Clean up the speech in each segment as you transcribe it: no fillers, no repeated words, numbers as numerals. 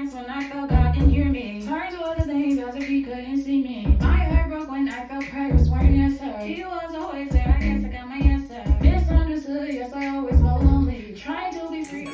nights when I felt God didn't hear me. Turned to other things as if he couldn't see me. My heart broke when I felt prayers weren't answered. He was always there, I guess I got my answer. Misunderstood, yes, I always felt lonely. Trying to be free.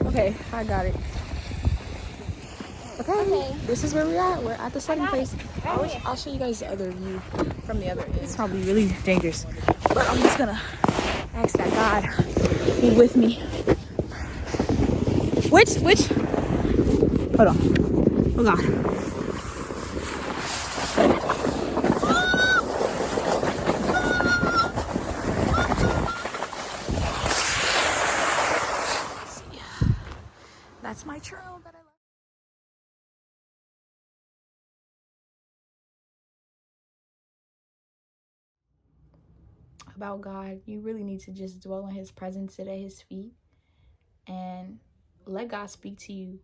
Okay, I got it. Okay, this is where we're at. We're at the sledding place. I'll show you guys the other view from the other end. It's probably really dangerous, but I'm just gonna ask that God be with me. Which? Hold on. Oh God. That's my trail that I love. About God, you really need to just dwell in his presence, sit at his feet, and let God speak to you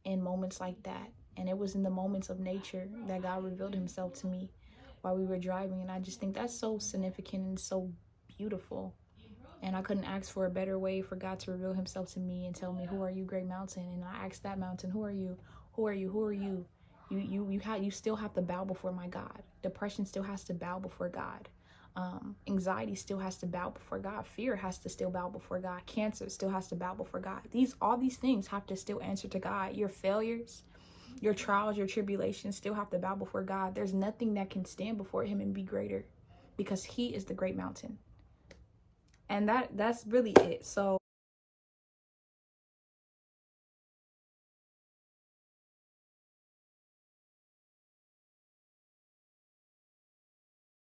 in moments like that. And it was in the moments of nature that God revealed himself to me while we were driving. And I just think that's so significant and so beautiful. And I couldn't ask for a better way for God to reveal himself to me and tell me, who are you, great mountain? And I asked that mountain, who are you? Who are you? Who are you? You still have to bow before my God. Depression still has to bow before God. Anxiety still has to bow before God. Fear has to still bow before God. Cancer still has to bow before God. All these things have to still answer to God. Your failures, your trials, your tribulations still have to bow before God. There's nothing that can stand before him and be greater, because he is the great mountain. And that's really it. So